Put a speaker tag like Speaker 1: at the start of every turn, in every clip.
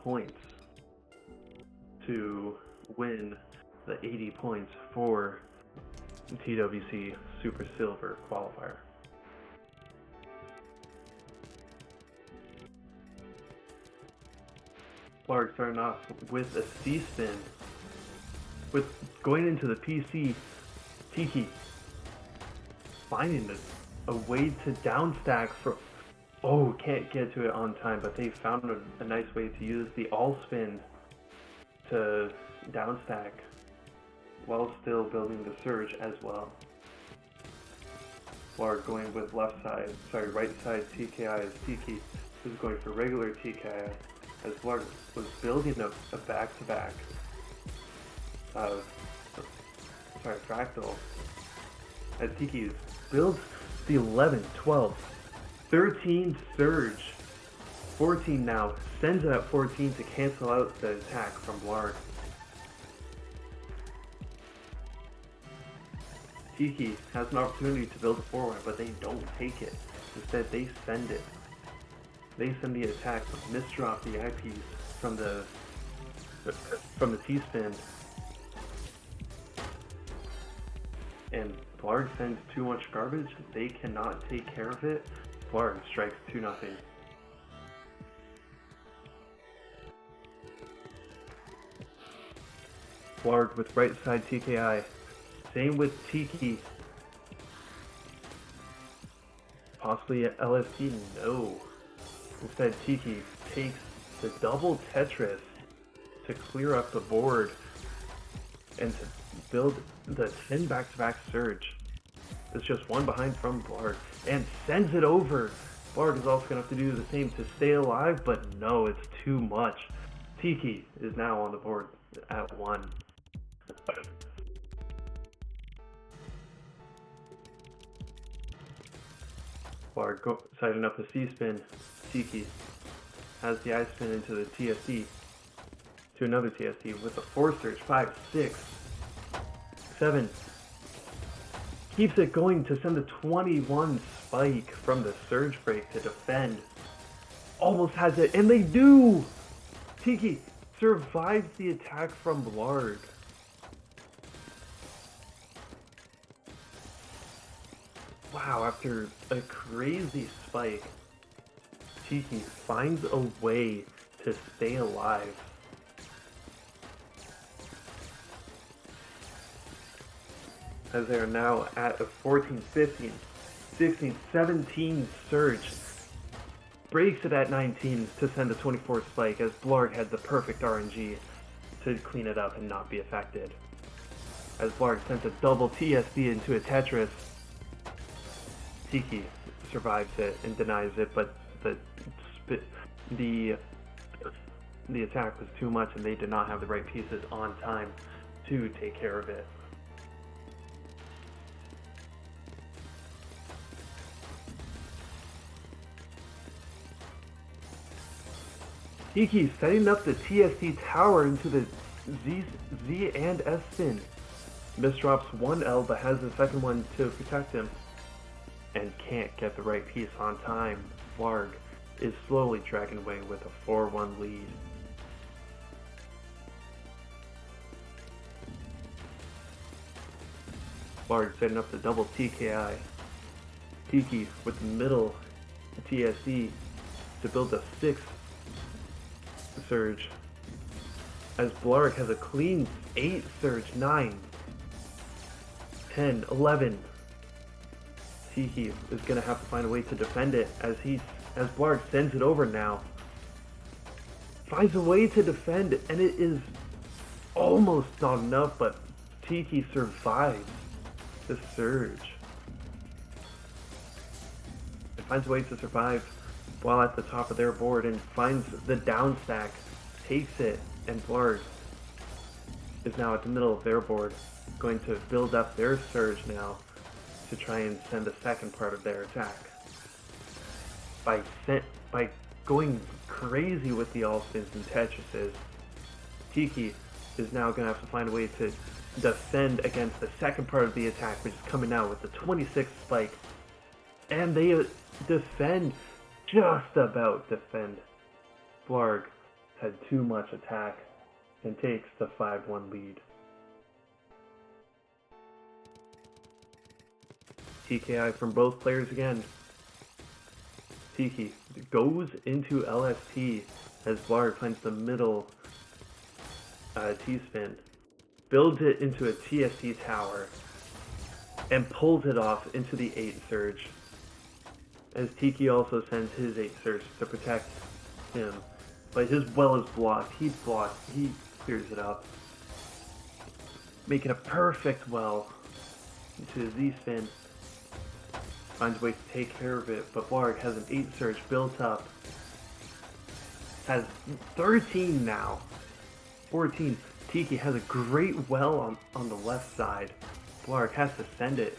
Speaker 1: points to win the 80 points for TWC Super Silver Qualifier. Blaarg starting off with a C-spin. With going into the PC, Tiki finding a way to downstack for... Oh, can't get to it on time, but they found a nice way to use the all-spin to downstack while still building the surge as well. Blaarg going with right side TKI as Tiki is going for regular TKI, as Blaarg was building a back-to-back fractal, as Tiki builds the 11, 12, 13 surge, 14 now, sends it at 14 to cancel out the attack from Blaarg. Tiki has an opportunity to build a forward, but they don't take it. Instead, they send it. They send the attack, misdrop the eyepiece from the T-spin, and Blaarg sends too much garbage. They cannot take care of it. Blaarg strikes 2-0. Blaarg with right side TKI. Same with Tiki. Possibly an LST? No. Instead, Tiki takes the double Tetris to clear up the board and to build the 10 back-to-back surge. It's just one behind from Blaarg and sends it over. Blaarg is also going to have to do the same to stay alive, but no, it's too much. Tiki is now on the board at 1. Blaarg siding up the C-spin. Tiki has the I-spin into the TSD, to another TSD with a 4 surge, 5, 6, 7. Keeps it going to send the 21 spike from the surge break to defend. Almost has it, and they do! Tiki survives the attack from Blaarg. Wow, after a crazy spike, Tiki finds a way to stay alive. As they are now at a 14, 15, 16, 17 surge. Breaks it at 19 to send a 24 spike, as Blaarg had the perfect RNG to clean it up and not be affected. As Blaarg sends a double TSD into a Tetris, Tiki survives it and denies it, but the attack was too much and they did not have the right pieces on time to take care of it. Tiki setting up the TSD tower into the Z and S spin. Misdrops one L but has the second one to protect him. And can't get the right piece on time. Blaarg is slowly dragging away with a 4-1 lead. Blaarg setting up the double TKI. Tiki with the middle TSD to build a 6 surge. As Blaarg has a clean 8 surge, 9, 10, 11. Tiki is going to have to find a way to defend it as Blaarg sends it over now. Finds a way to defend, and it is almost not enough, but Tiki survives the surge. It finds a way to survive while at the top of their board and finds the down stack, takes it, and Blaarg is now at the middle of their board, going to build up their surge now to try and send the second part of their attack. By going crazy with the all-spins and Tetrises, Tiki is now going to have to find a way to defend against the second part of the attack, which is coming out with the 26 spike. And they defend, just about defend. Blaarg had too much attack and takes the 5-1 lead. TKI from both players again. Tiki goes into LST as Blaarg finds the middle T-spin, builds it into a TST tower, and pulls it off into the 8 surge. As Tiki also sends his 8 surge to protect him, but his well is blocked. He clears it up, making a perfect well into Z-spin. Finds ways to take care of it, but Blaarg has an 8 surge built up. Has 13 now. 14. Tiki has a great well on the left side. Blaarg has to send it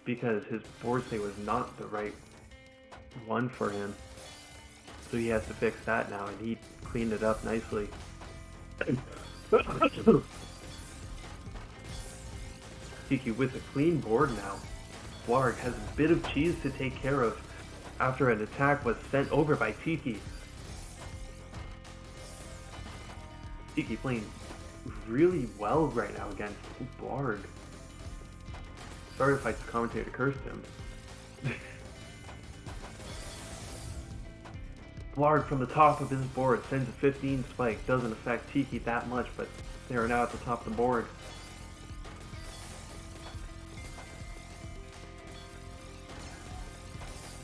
Speaker 1: because his board state was not the right one for him. So he has to fix that now, and he cleaned it up nicely. Tiki with a clean board now. Blaarg has a bit of cheese to take care of after an attack was sent over by Tiki. Tiki playing really well right now against Blaarg. Sorry if I commentator cursed him. Blaarg from the top of his board sends a 15 spike. Doesn't affect Tiki that much, but they are now at the top of the board.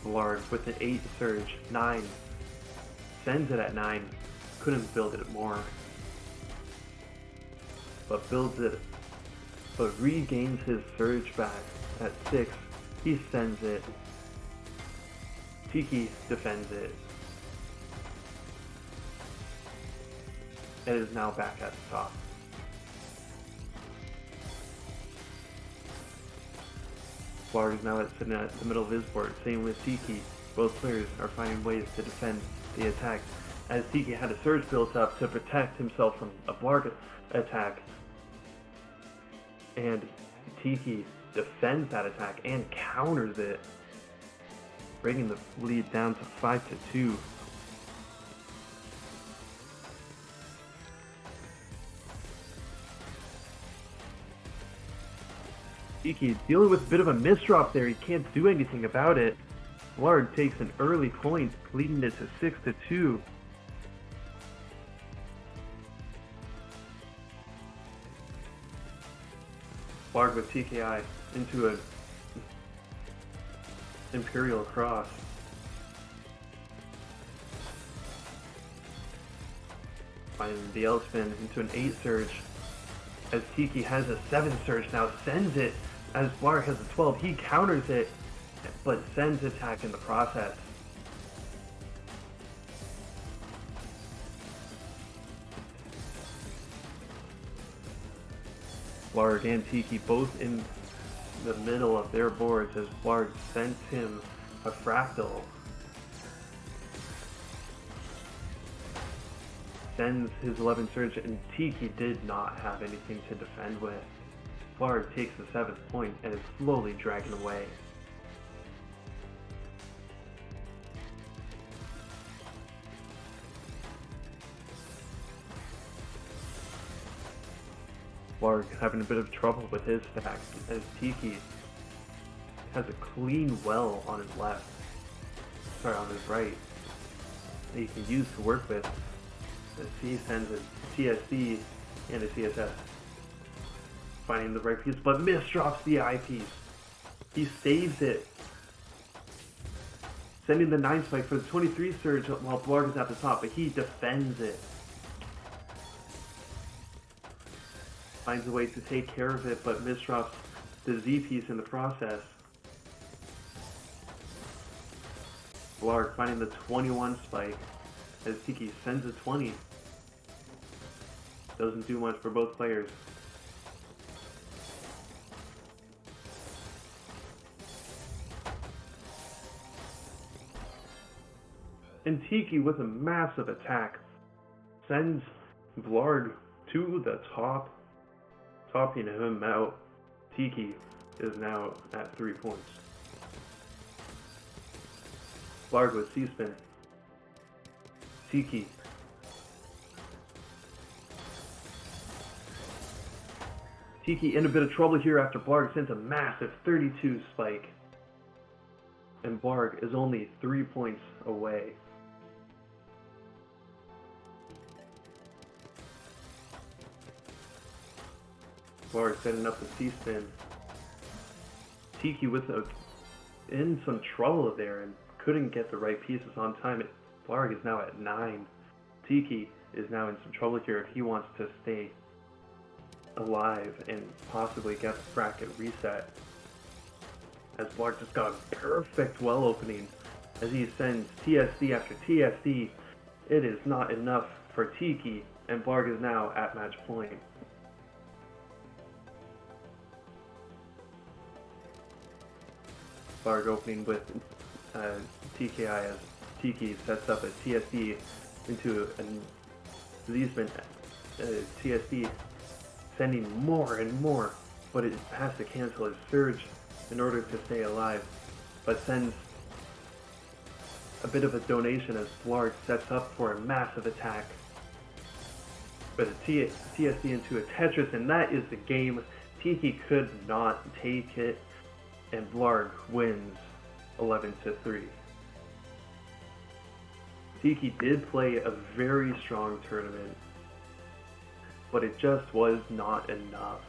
Speaker 1: Blaarg with an 8 surge, 9. Sends it at 9. Couldn't build it more. But builds it. But regains his surge back at 6. He sends it. Tiki defends it. And is now back at the top. Blaarg is now sitting at the middle of his board. Same with Tiki. Both players are finding ways to defend the attack. As Tiki had a surge built up to protect himself from a Blaarg attack. And Tiki defends that attack and counters it, bringing the lead down to 5-2. Tiki dealing with a bit of a misdrop there. He can't do anything about it. Blaarg takes an early point, leading it to 6-2. Blaarg with TKI into an Imperial Cross. Finding the L-spin into an 8 surge. As Tiki has a 7 surge now, sends it. As Blaarg has a 12, he counters it, but sends attack in the process. Blaarg and Tiki both in the middle of their boards as Blaarg sent him a fractal. Sends his 11 surge, and Tiki did not have anything to defend with. Blaarg takes the 7th point and is slowly dragging away. Blaarg having a bit of trouble with his stacks as Tiki has a clean well on his left. Sorry, on his right. That he can use to work with. As he sends a TSC and a CSS. Finding the right piece, but misdrops the eyepiece. He saves it. Sending the 9 spike for the 23 surge while Blaarg is at the top, but he defends it. Finds a way to take care of it, but misdrops the Z piece in the process. Blaarg finding the 21 spike as Tiki sends a 20. Doesn't do much for both players. And Tiki with a massive attack sends Blaarg to the top, topping him out. Tiki is now at 3 points. Blaarg with C-spin. Tiki Tiki in a bit of trouble here after Blaarg sends a massive 32 spike. And Blaarg is only 3 points away. Blaarg setting up the C-spin. Tiki in some trouble there and couldn't get the right pieces on time. Blaarg is now at 9. Tiki is now in some trouble here if he wants to stay alive and possibly get the bracket reset. As Blaarg just got a perfect well opening as he sends TSD after TSD. It is not enough for Tiki, and Blaarg is now at match point. Blaarg opening with TKI as Tiki sets up a TSD into a Z-spin TSD, sending more and more, but it has to cancel his surge in order to stay alive, but sends a bit of a donation as Blaarg sets up for a massive attack. But a TSD into a Tetris, and that is the game. Tiki could not take it, and Blaarg wins 11-3. Tiki did play a very strong tournament, but it just was not enough.